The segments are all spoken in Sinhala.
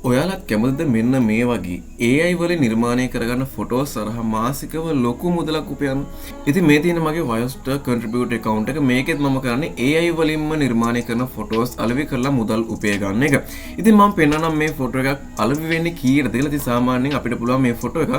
ඔයාලත් කැමතිද මෙන්න මේ වගේ AI වලින් නිර්මාණය කරගන්න ෆොටෝස් සරහ මාසිකව ලොකු මුදලක් උපයන්න. ඉතින් මේ තියෙන මගේ Wyost contribute account එක. මේකෙත් මම කරන්නේ AI වලින්ම නිර්මාණය කරන ෆොටෝස් අලෙවි කරලා මුදල් උපය ගන්න එක. ඉතින් මම පෙන්නනම් මේ ෆොටෝ එකක් අලෙවි වෙන්නේ කීයටද කියලා. ඉතින් සාමාන්‍යයෙන් අපිට පුළුවන් මේ ෆොටෝ එක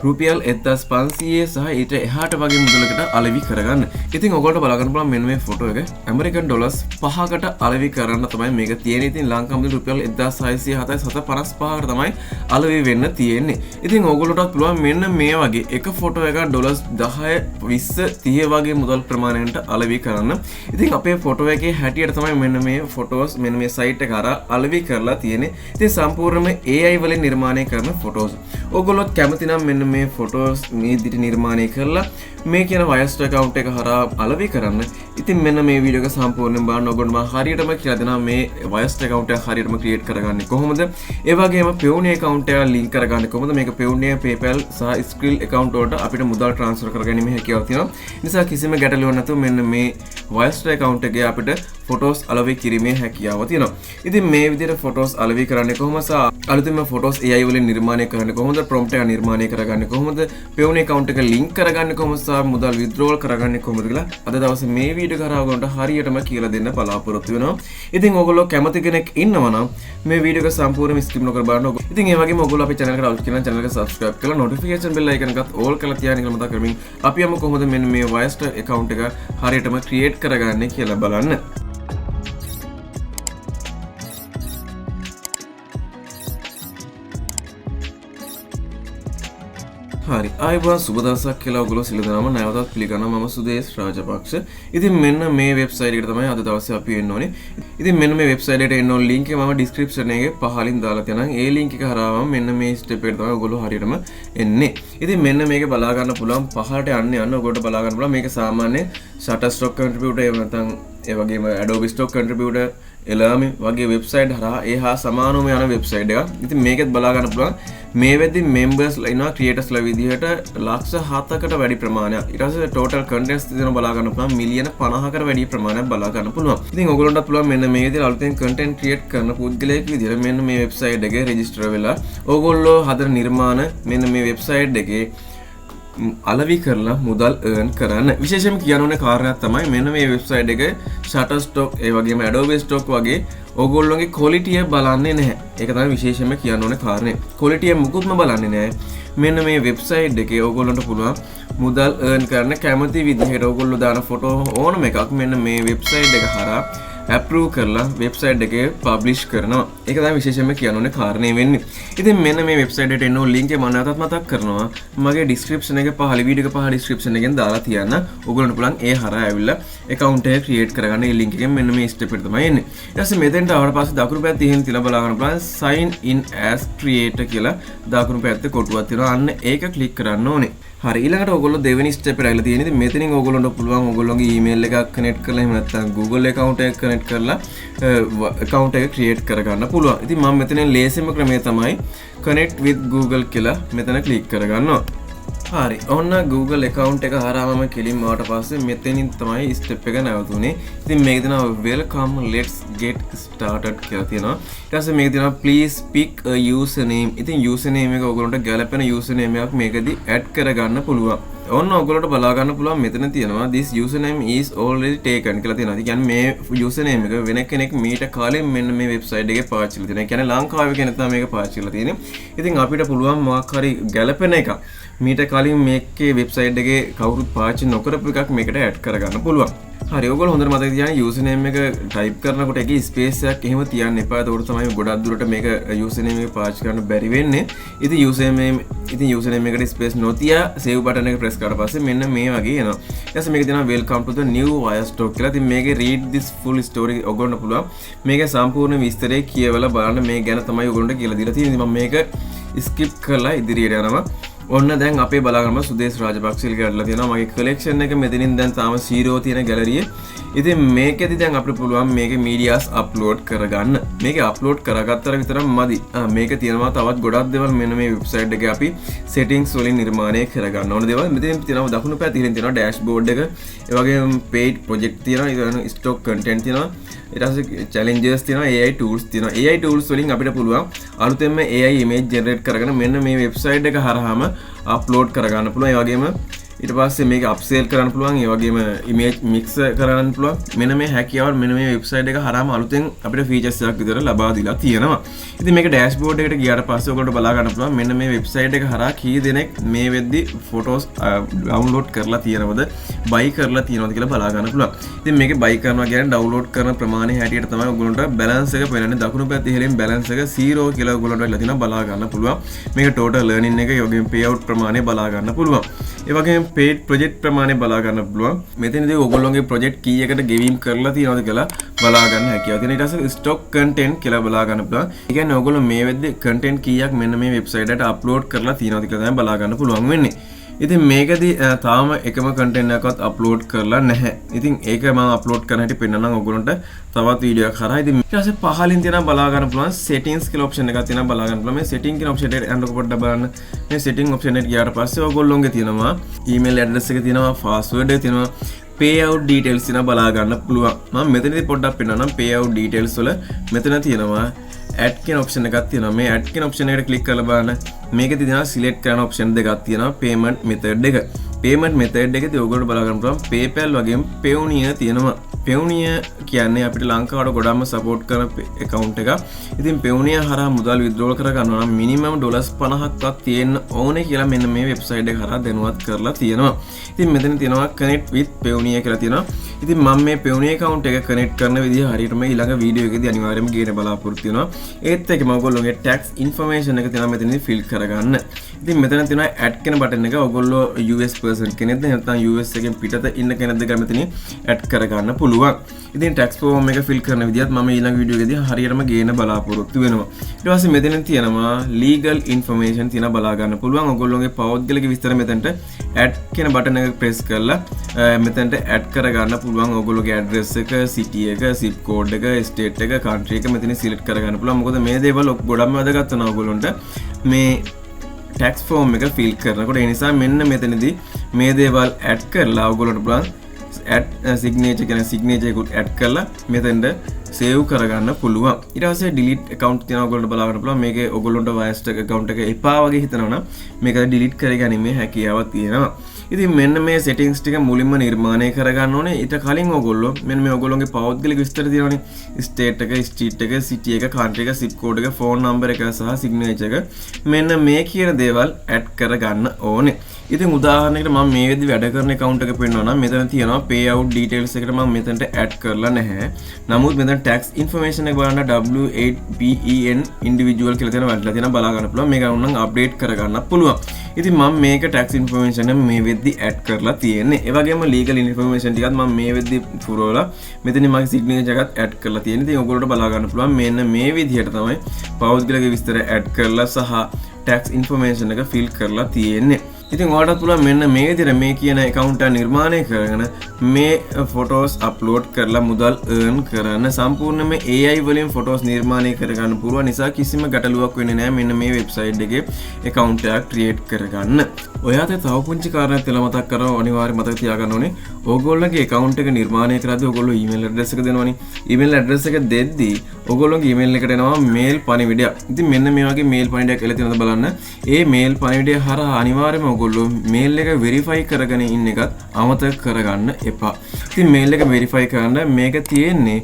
රුපියල් 1500 සහ ඊට එහාට වගේ මුදලකට අලෙවි කරගන්න. ඉතින් ඔයගොල්ලෝ බලා ගන්න පුළුවන් මෙන්න මේ ෆොටෝ එක ඇමරිකන් ඩොලර්ස් 5කට අලෙවි කරන්න තමයි මේක තියෙන්නේ. ඉතින් ලංකාව මුදල් රුපියල් 1607 55කට තමයි අලෙවි වෙන්න තියෙන්නේ. ඉතින් ඕගොල්ලෝටත් පුළුවන් මෙන්න මේ වගේ එක ෆොටෝ එකක් ඩොලර්ස් 10 20 30 වගේ මුදල් ප්‍රමාණයට අලෙවි කරන්න. ඉතින් අපේ ෆොටෝ එකේ හැටියට තමයි මෙන්න මේ ෆොටෝස් මෙන්න මේ සයිට් එක හරහා අලෙවි කරලා තියෙන්නේ. ඉතින් සම්පූර්ණයෙන්ම AI වලින් නිර්මාණය කරන ෆොටෝස්. ඕගොල්ලොත් කැමති නම් මෙන්න මේ ෆොටෝස් මේ විදිහට නිර්මාණය කරලා මේ කියන Wyost account එක හරහා අලෙවි කරන්න. ඉතින් මෙන්න මේ වීඩියෝ එක සම්පූර්ණයෙන් බලන්න. ඔයගොල්ලෝ මම හරියටම කියලා දෙනවා මේ Wyost account එක හරියටම create කරගන්නේ කොහොමද? ඒ වගේම Payoneer account එක link කරගන්නේ කොහොමද? මේක Payoneer, PayPal සහ Skrill account වලට අපිට මුදල් transfer කරගැනීමේ හැකියාව තියෙනවා. නිසා කිසිම ගැටලුවක් නැතුව මෙන්න මේ Wyost account එකේ අපිට ෆොටෝස් අලෙවි කිරීමේ හැකියාව තියෙනවා. ඉතින් මේ විදිහට ෆොටෝස් අලෙවි කරන්නේ කොහොමද? අලුතින්ම ෆොටෝස් AI වලින් නිර්මාණය කරන්නේ කොහොමද? prompt එක නිර්මාණය කරගන්නේ කොහොමද? Payoneer account එක link කරගන්නේ කොහොමද? සහ මුදල් withdrawal කරගන්නේ කොහොමද කියලා අද දවසේ මේ වීඩියෝ කරා ඔයගොල්ලන්ට හරියටම කියලා දෙන්න බලාපොරොත්තු වෙනවා. ඉතින් ඔයගොල්ලෝ කැමති කෙනෙක් ඉන්නවා නම් මේ වීඩියෝ එක සම්පූර්ණයෙන්ම skip නොකර බලන්න. ඉතින් ඒ වගේම ඔයගොල්ලෝ අපේ channel එකට අවුත් කියන channel එක subscribe කරලා notification bell icon එකත් all කරලා තියාගෙන කියලා මතක් කරමින් අපි යමු කොහොමද මෙන්න මේ Wyost account එක හරියටම create කරගන්නේ කියලා බලන්න. හරි ආයිබෝන් සුබ දවසක් කියලා ඔයගොල්ලෝ සියලු දෙනාම නැවතත් පිළිගන්නවා. මම සුදේශ් රාජපක්ෂ. ඉතින් මෙන්න මේ වෙබ්සයිට් එකට තමයි අද දවසේ අපි එන්න ඕනේ. ඉතින් මෙන්න මේ වෙබ්සයිට් එකට එන්න ඕන link එක මම description එකේ පහලින් දාලා තියෙනවා. ඒ link එක හරහාම මෙන්න මේ step එකට තමයි ඔයගොල්ලෝ හරියටම එන්නේ. ඉතින් මෙන්න මේක බලා ගන්න පුළුවන් පහලට යන්න ඔයගොල්ලෝ බලා ගන්න පුළුවන්. මේක සාමාන්‍ය Shutterstock contributor එහෙම නැත්නම් ඒ වගේම Adobe Stock contributor එලාමි වගේ වෙබ්සයිට් හරහා ඒ හා සමානවම යන වෙබ්සයිට් එකක්. ඉතින් මේකෙත් බලා ගන්න පුළුවන් මේ වෙද්දි members ඉන්නවා creatorsලා විදිහට ලක්ෂ 7කට වැඩි ප්‍රමාණයක්. ඊට පස්සේ total contents තියෙනවා බලා ගන්න පුළුවන් මිලියන 50කට වැඩි ප්‍රමාණයක් බලා ගන්න පුළුවන්. ඉතින් ඔයගොල්ලන්ට පුළුවන් මෙන්න මේ විදිහට අලුතෙන් content create කරන පුද්ගලයෙක් විදිහට මෙන්න මේ වෙබ්සයිට් එකේ register වෙලා ඕගොල්ලෝ හදන නිර්මාණ මෙන්න මේ වෙබ්සයිට් එකේ අලෙවි කරලා මුදල් earn කරන්න. විශේෂයෙන්ම කියන්න ඕනේ කාරණයක් තමයි මෙන්න මේ වෙබ්සයිට් එකේ Shutterstock ඒ වගේම Adobe Stock වගේ ඕගොල්ලෝගේ quality එක බලන්නේ නැහැ. ඒක තමයි විශේෂයෙන්ම කියන්න ඕනේ කාරණේ. quality එක මුකුත්ම බලන්නේ නැහැ. මෙන්න මේ වෙබ්සයිට් එකේ ඕගොල්ලන්ට පුළුවන් මුදල් earn කරන්න කැමති විදිහට ඕගොල්ලෝ දාන ෆොටෝ ඕනම එකක් මෙන්න මේ වෙබ්සයිට් එක හරහා approve කරලා වෙබ්සයිට් එකේ publish කරනවා. ඒක තමයි විශේෂයෙන්ම කියන්න ඕනේ කාරණේ වෙන්නේ. ඉතින් මෙන්න මේ වෙබ්සයිට් එකට එන්න ඕන link එක මම නැවතත් මතක් කරනවා. මගේ description එකේ පහළ වීඩියෝ එක පහළ description එකෙන් දාලා තියන්න. ඔයගොල්ලන්ට පුළුවන් ඒ හරහා ඇවිල්ලා account එක create කරගන්න. මේ link එකෙන් මෙන්න මේ step එකට තමයි එන්නේ. ඊට පස්සේ මෙතෙන්ට ආවට පස්සේ දකුණු පැත්තේ එහෙන් තියලා බලා ගන්න පුළුවන් sign in as creator කියලා දකුණු පැත්තේ කොටුවක් තියෙනවා. අන්න ඒක click කරන්න ඕනේ. හරි ඊළඟට ඔයගොල්ලෝ දෙවෙනි ස්ටෙප් එකට ඇවිල්ලා තියෙනවා. ඉතින් මෙතනින් ඔයගොල්ලන්ට පුළුවන් ඔයගොල්ලෝගේ email එකක් connect කරලා එහෙම නැත්නම් Google account එකක් connect කරලා account එක create කරගන්න පුළුවන්. ඉතින් මම මෙතනින් ලේසිම ක්‍රමය තමයි connect with Google කියලා මෙතන click කරගන්නවා. හරි ඔන්න Google account එක හරහාම කෙලින්ම ආවට පස්සේ මෙතනින් තමයි step එක නැවතුනේ. ඉතින් මේක දෙනවා welcome let's get started කියලා තියෙනවා. ඊට පස්සේ මේක දෙනවා please pick a username. ඉතින් username එක ඔයගොල්ලන්ට ගැලපෙන username එකක් මේකදී add කරගන්න පුළුවන්. ඔන්න ඔයගොල්ලන්ට බලා ගන්න පුළුවන් මෙතන තියෙනවා this username is already taken කියලා තියෙනවා. ඒ කියන්නේ මේ username එක වෙන කෙනෙක් මීට කාලෙම මෙන්න මේ වෙබ්සයිට් එකේ පාවිච්චි කරලා තියෙනවා. ඒ කියන්නේ ලංකාවේ කෙනෙක් තමයි මේක පාවිච්චි කරලා තියෙන්නේ. ඉතින් අපිට පුළුවන් මොකක් හරි ගැලපෙන එකක් මීට කලින් මේකේ වෙබ්සයිට් එකේ කවුරුත් පාවිච්චි නොකරපු එකක් මේකට ඇඩ් කරගන්න පුළුවන්. හරි ඔයගොල්ලෝ හොඳට මතක තියාගන්න username එක type කරනකොට ඒකේ space එකක් එහෙම තියන්න එපා. ඒකට තමයි ගොඩක් දුරට මේක username එක පාවිච්චි කරන්න බැරි වෙන්නේ. ඉතින් username එකට space නොතියා save button එක press කරලා පස්සේ මෙන්න මේ වගේ එනවා. ඊට පස්සේ මේක දෙනවා welcome to the new Wyost කියලා. ඉතින් මේකේ read this full story ඔයගොල්ලන්ට පුළුවන්. මේකේ සම්පූර්ණ විස්තරය කියවලා බලන්න මේ ගැන තමයි ඔයගොල්ලන්ට කියලා දීලා තියෙන්නේ. මම මේක skip කරලා ඉදිරියට යනවා. ඔන්න දැන් අපේ බලාගන්න සුදේශ් රාජපක්ෂ ඉල්ලලා තියෙනවා මගේ කලෙක්ෂන් එක මෙතනින් දැන් තාම 0 තියෙන ගැලරියේ. ඉතින් මේකෙදි දැන් අපිට පුළුවන් මේකේ මීඩියාස් අප්ලෝඩ් කරගන්න. මේක අප්ලෝඩ් කරගත්තට විතරක් මදි. මේක තියෙනවා තවත් ගොඩක් දේවල් මෙන්න මේ වෙබ්සයිට් එකේ අපි settings වලින් නිර්මාණය කරගන්න ඕන දේවල්. මෙතන තියෙනවා දකුණු පැත්තේ තියෙනවා dashboard එක. ඒ වගේම paid project තියෙනවා. ඊළඟ stock content තියෙනවා. ඊට පස්සේ challenges තියෙනවා. AI tools තියෙනවා. AI tools වලින් අපිට පුළුවන් අලුතෙන්ම AI image generate කරගෙන මෙන්න මේ වෙබ්සයිට් එක හරහාම අප්ලෝඩ් කරගන්න පුළුවන්. ඒ වගේම ඊට පස්සේ මේක අප්සේල් කරන්න පුළුවන්. ඒ වගේම ඉමේජ් මික්ස් කරන්න පුළුවන්. මෙන්න මේ හැකියාව මෙන්න මේ වෙබ්සයිට් එක හරහාම අලුතෙන් අපිට ෆීචර්ස් එකක් විතර ලබා දීලා තියෙනවා. ඉතින් මේක ඩෑෂ්බෝඩ් එකට ගියාට පස්සේ ඔයගොල්ලෝ බලා ගන්න පුළුවන් මෙන්න මේ වෙබ්සයිට් එක හරහා කී දෙනෙක් මේ වෙද්දි ෆොටෝස් ඩවුන්ලෝඩ් කරලා තියෙනවද බයි කරලා තියෙනවද කියලා බලා ගන්න පුළුවන්. ඉතින් මේකේ බයි කරනවා කියන්නේ ඩවුන්ලෝඩ් කරන ප්‍රමාණය හැටියට තමයි ඔයගොල්ලන්ට බැලන්ස් එක පෙන්නන්නේ. දකුණු පැත්තේ ඉහළින් බැලන්ස් එක 0 කියලා ඔයගොල්ලන්ට වෙලා තියෙනවා බලා ගන්න පුළුවන්. මේක ටෝටල් ලර්නින් එක යෝගයෙන් පේ අවුට් ප්‍රමාණය බලා ගන්න පුළුවන්. ඒ වගේම paid project ප්‍රමාණය බලා ගන්න පුළුවන්. මෙතනදී ඔයගොල්ලෝගේ project කීයකට ගෙවීම් කරලා තියෙනවද කියලා බලා ගන්න හැකියාව තියෙනවා. ඊට පස්සේ stock content කියලා බලා ගන්න පුළුවන්. ඒ කියන්නේ ඔයගොල්ලෝ මේ වෙද්දී content කීයක් මෙන්න මේ වෙබ්සයිට් එකට අප්ලෝඩ් කරලා තියෙනවද කියලා තමයි බලා ගන්න පුළුවන් වෙන්නේ. ඉතින් මේකදී තාම එකම content එකක්වත් අප්ලෝඩ් කරලා නැහැ. ඉතින් ඒක මම අප්ලෝඩ් කරන හැටි පෙන්නනම් ඔයගොල්ලන්ට තවත් වීඩියෝ එකක් කරා. ඉතින් ඊට පස්සේ පහලින් තියෙනවා බලා ගන්න පුළුවන් settings කියලා option එකක් තියෙනවා බලා ගන්න පුළුවන්. මේ setting කියන option එකට යනකොට පොඩ්ඩක් බලන්න. මේ setting option එකට ගියාට පස්සේ ඔයගොල්ලෝගේ තියෙනවා email address එක තියෙනවා password එක තියෙනවා payout details තියෙනවා බලා ගන්න පුළුවන්. මම මෙතනදී පොඩ්ඩක් පෙන්නනම් payout details වල මෙතන තියෙනවා add කියන option එකක් තියෙනවා. මේ add කියන option එකට click කරලා බලන්න. මේකේ තියෙනවා select කරන option දෙකක් තියෙනවා payment method එක. payment method එකේදී ඔයගොල්ලෝ බලා ගන්න පුළුවන් PayPal වගේම Payoneer තියෙනවා. Payoneer කියන්නේ අපිට ලංකාවට ගොඩක්ම support කරන account එකක්. ඉතින් Payoneer හරහා මුදල් withdraw කර ගන්නවා නම් minimum $50ක්වත් තියෙන්න ඕනේ කියලා මෙන්න මේ website එක හරහා දැනුවත් කරලා තියෙනවා. ඉතින් මෙතන තියෙනවා connect with Payoneer කියලා තියෙනවා. ඉතින් මම මේ Payoneer account එක connect කරන විදිහ හරියටම ඊළඟ වීඩියෝ එකේදී අනිවාර්යයෙන්ම ගේන්න බලාපොරොත්තු වෙනවා. ඒත් එක්කම ඔයගොල්ලෝගේ tax information එක තියෙනවා මෙතනදී fill කරගන්න. ඉතින් මෙතන තියෙනවා add කියන button එක. ඔයගොල්ලෝ US person කෙනෙක්ද නැත්නම් US එකෙන් පිටත ඉන්න කෙනෙක්ද කියලා මෙතනින් add කරගන්න පුළුවන්. ඉතින් tax form එක fill කරන විදිහත් මම ඊළඟ වීඩියෝ එකේදී හරියටම ගේන්න බලාපොරොත්තු වෙනවා. ඊට පස්සේ මෙතන තියෙනවා legal information තියෙනවා බලා ගන්න පුළුවන්. ඔයගොල්ලෝගේ පෞද්ගලික විස්තර මෙතනට add කියන button එක press කරලා මෙතනට add කරගන්න පුළුවන්. ඔයගොල්ලෝගේ address එක, city එක, zip code එක, state එක, country එක මෙතන select කරගන්න පුළුවන්. මොකද මේ දේවල් ගොඩක්ම වැදගත් වෙනවා ඔයගොල්ලන්ට මේ tax form එක fill කරනකොට. ඒ නිසා මෙන්න මෙතනදී මේ දේවල් add කරලා ඔයගොල්ලන්ට පුළුවන් add signature කියන signature එකත් add කරලා මෙතෙන්ට save කරගන්න පුළුවන්. ඊට පස්සේ delete account තියෙනවා ඔයගොල්ලන්ට බලා ගන්න පුළුවන්. මේකේ ඔයගොල්ලන්ට wireless account එක එපා වගේ හිතනවා නම් මේක delete කරගැනීමේ හැකියාවක් තියෙනවා. ඉතින් මෙන්න මේ settings ටික මුලින්ම නිර්මාණය කරගන්න ඕනේ. ඊට කලින් ඔයගොල්ලෝ මෙන්න මේ ඔයගොල්ලෝගේ පෞද්ගලික විස්තර තියෙනවානේ. state එක, street එක, city එක, country එක, zip code එක, phone number එක සහ signature එක මෙන්න මේ කියන දේවල් add කරගන්න ඕනේ. ඉතින් උදාහරණයකට මම මේ වෙද්දි වැඩ කරන account එක පෙන්නනවා නම් මෙතන තියෙනවා payout details එකට මම මෙතනට add කරලා නැහැ. නමුත් මෙතන tax information එක බලන්න W8PEN individual කියලා තියෙනවා වැටලා තියෙනවා බලා ගන්න පුළුවන්. මේක උනම් update කරගන්න පුළුවන්. ඉතින් මම මේක tax information එක මේ වෙද්දි add කරලා තියෙන්නේ. ඒ වගේම legal information ටිකත් මම මේ වෙද්දි පුරවලා මෙතනින් මගේ signature එකත් add කරලා තියෙනවා. ඉතින් ඔයගොල්ලෝට බලා ගන්න පුළුවන් මෙන්න මේ විදිහට තමයි පෞද්ගලික විස්තර add කරලා සහ tax information එක fill කරලා තියෙන්නේ. ඉතින් ඔයාලට පුළුවන් මෙන්න මේ විදිහට මේ කියන account එක නිර්මාණය කරගෙන මේ photos upload කරලා මුදල් earn කරන්න සම්පූර්ණයෙන්ම AI වලින් photos නිර්මාණය කරගන්න පුළුවන් නිසා කිසිම ගැටලුවක් වෙන්නේ නැහැ මෙන්න මේ website එකේ account එකක් create කරගන්න. ඔයාට තව පුංචි කාරණයක් කියලා මතක් කරනවා අනිවාර්යයෙන් මතක තියාගන්න ඕනේ. ඕගොල්ලෝගේ account එක නිර්මාණය කරද්දී ඕගොල්ලෝ email address එක දෙනවනේ. email address එක දෙද්දී ඕගොල්ලෝගේ email එකට එනවා mail පණිවිඩයක්. ඉතින් මෙන්න මේ වගේ mail පණිවිඩයක් එලා තියෙනවද බලන්න. ඒ mail පණිවිඩය හරහා අනිවාර්යයෙන්ම ඔයගොල්ලෝ mail එක verify කරගෙන ඉන්න එකත් අමතක කරගන්න එපා. ඉතින් mail එක verify කරන්න මේක තියෙන්නේ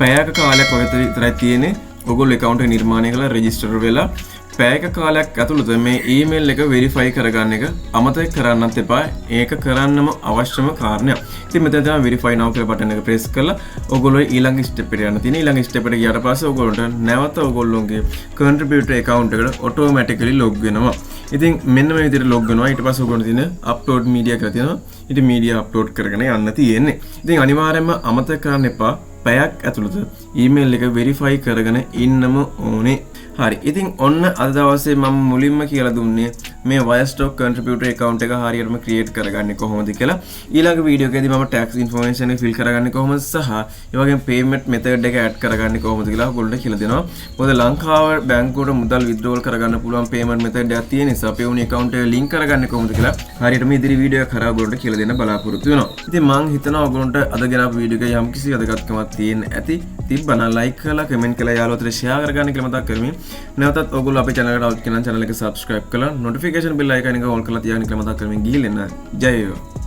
පැයක කාලයක් වගේ විතරයි තියෙන්නේ. ඔයගොල්ලෝ account එක නිර්මාණය කරලා register වෙලා පැයක කාලයක් ඇතුළත මේ email එක verify කරගන්න එක අමතක කරන්නත් එපා. ඒක කරන්නම අවශ්‍යම කාරණයක්. ඉතින් මෙතන තමයි verify now කියලා button එක press කරලා ඔයගොල්ලෝ ඊළඟ step එකට යන්න තියෙනවා. ඊළඟ step එකට ගියාට පස්සේ ඔයගොල්ලන්ට නැවත ඔයගොල්ලෝගේ contributor account එකට automatically log වෙනවා. ඉතින් මෙන්න මේ විදිහට log වෙනවා. ඊට පස්සේ ඔයගොල්ලෝ තියෙන upload media කියලා තියෙනවා. ඉතින් media upload කරගෙන යන්න තියෙන්නේ. ඉතින් අනිවාර්යයෙන්ම අමතක කරන්න එපා. පැයක් ඇතුළත email එක verify කරගෙන ඉන්නම ඕනේ. හරි. ඉතින් ඔන්න අද දවසේ මම මුලින්ම කියලා දුන්නේ මේ Wirestock contributor account එක හරියටම create කරගන්නේ කොහොමද කියලා ඊළඟ වීඩියෝ එකේදී මම tax information එක fill කරගන්නේ කොහොමද සහ ඒ වගේම payment method එක add කරගන්නේ කොහොමද කියලා ඔයගොල්ලන්ට කියලා දෙනවා. මොකද ලංකාව බැංකුවට මුදල් withdrawal කරගන්න පුළුවන් payment method එකක් තියෙන නිසා අපේ උණු account එක link කරගන්නේ කොහොමද කියලා හරියටම ඉදිරි වීඩියෝ එක කරා ඔයගොල්ලන්ට කියලා දෙන්න බලාපොරොත්තු වෙනවා. ඉතින් මම හිතනවා ඔයගොල්ලන්ට අද ගෙනාපු වීඩියෝ එකේ යම්කිසි වැදගත්කමක් තියෙන ඇති. තිබ්බනම් like කරලා comment කරලා යාළුවෝට share කරගන්න කියලා මතක් කරමින් නැවතත් ඔයගොල්ලෝ අපේ channel එකට આવත් කියන channel එක subscribe කරලා notification bell icon එක on කරලා තියාගන්න කියලා මතක් කරමින් ගිහින් එන්න. ජය වේවා.